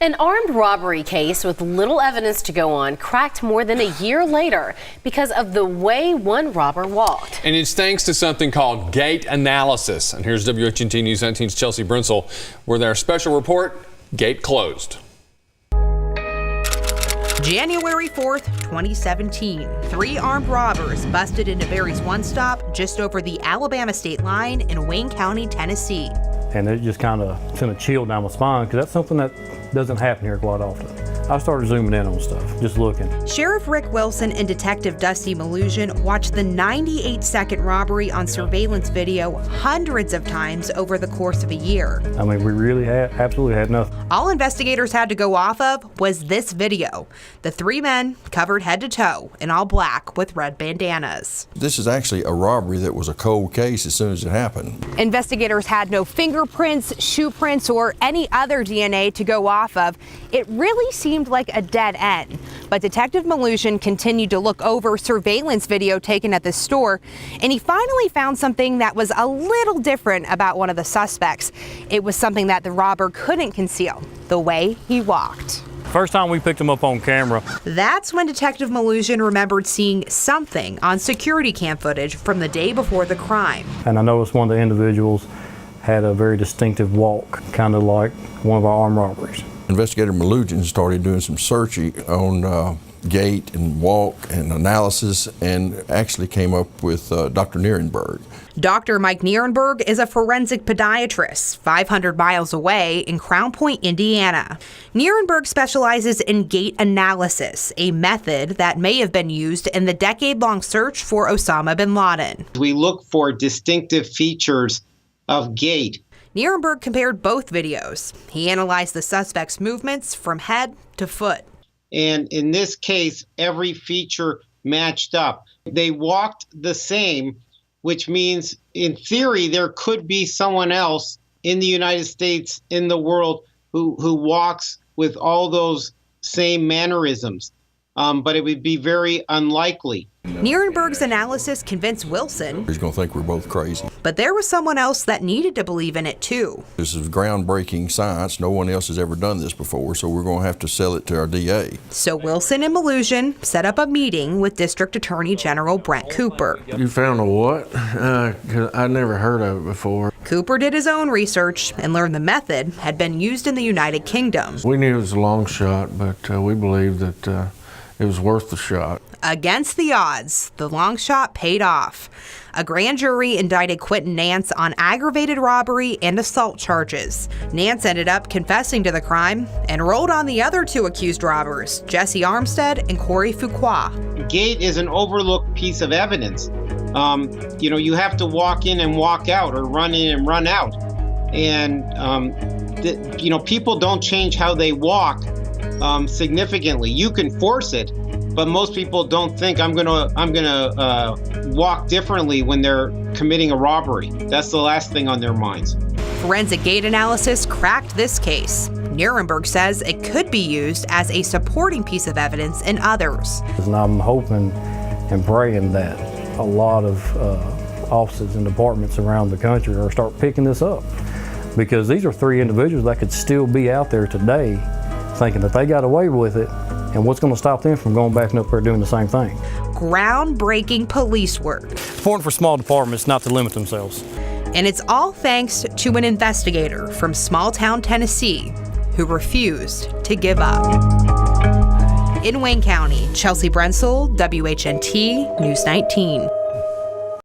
An armed robbery case with little evidence to go on cracked more than a year later because of the way one robber walked. And it's thanks to something called GAIT analysis. And here's WHNT News 19's Chelsea Brentzel with our special report, GAIT Closed. January 4th, 2017. 3 armed robbers busted into Barry's One Stop just over the Alabama state line in Wayne County, Tennessee. And it just kind of sent a chill down my spine because that's something that doesn't happen here quite often. I started zooming in on stuff, just looking. Sheriff Rick Wilson and Detective Dusty Malusian watched the 98-second robbery on surveillance video hundreds of times over the course of a year. I mean, we really absolutely had nothing. All investigators had to go off of was this video. The 3 men covered head to toe in all black with red bandanas. This is actually a robbery that was a cold case as soon as it happened. Investigators had no fingerprints, shoe prints, or any other DNA to go off of. It really seemed like a dead end. But Detective Malusian continued to look over surveillance video taken at the store, and he finally found something that was a little different about one of the suspects. It was something that the robber couldn't conceal, the way he walked. First time we picked him up on camera. That's when Detective Malusian remembered seeing something on security cam footage from the day before the crime. And I noticed one of the individuals had a very distinctive walk, kind of like one of our armed robberies. Investigator Malusian started doing some searching on gait and walk and analysis, and actually came up with Dr. Nierenberg. Dr. Mike Nierenberg is a forensic podiatrist 500 miles away in Crown Point, Indiana. Nierenberg specializes in gait analysis, a method that may have been used in the decade-long search for Osama bin Laden. We look for distinctive features of gait. Nierenberg compared both videos. He analyzed the suspect's movements from head to foot. And in this case, every feature matched up. They walked the same, which means, in theory, there could be someone else in the United States, in the world, who walks with all those same mannerisms. But it would be very unlikely. Nierenberg's analysis convinced Wilson. He's going to think we're both crazy. But there was someone else that needed to believe in it, too. This is groundbreaking science. No one else has ever done this before, so we're going to have to sell it to our DA. So Wilson and Malusian set up a meeting with District Attorney General Brent Cooper. You found a what? 'Cause I never heard of it before. Cooper did his own research and learned the method had been used in the United Kingdom. We knew it was a long shot, but we believed that it was worth the shot. Against the odds, the long shot paid off. A grand jury indicted Quentin Nance on aggravated robbery and assault charges. Nance ended up confessing to the crime and rolled on the other 2 accused robbers, Jesse Armstead and Corey Fuqua. Gait is an overlooked piece of evidence. You have to walk in and walk out, or run in and run out. And, people don't change how they walk significantly. You can force it, but most people don't think I'm gonna walk differently when they're committing a robbery. That's the last thing on their minds. Forensic gait analysis cracked this case. Nierenberg says it could be used as a supporting piece of evidence in others. And I'm hoping and praying that a lot of offices and departments around the country are start picking this up, because these are 3 individuals that could still be out there today thinking that they got away with it, and what's going to stop them from going back and up there doing the same thing. Groundbreaking police work. Important for small departments not to limit themselves. And it's all thanks to an investigator from small-town Tennessee who refused to give up. In Wayne County, Chelsea Brentzel, WHNT News 19.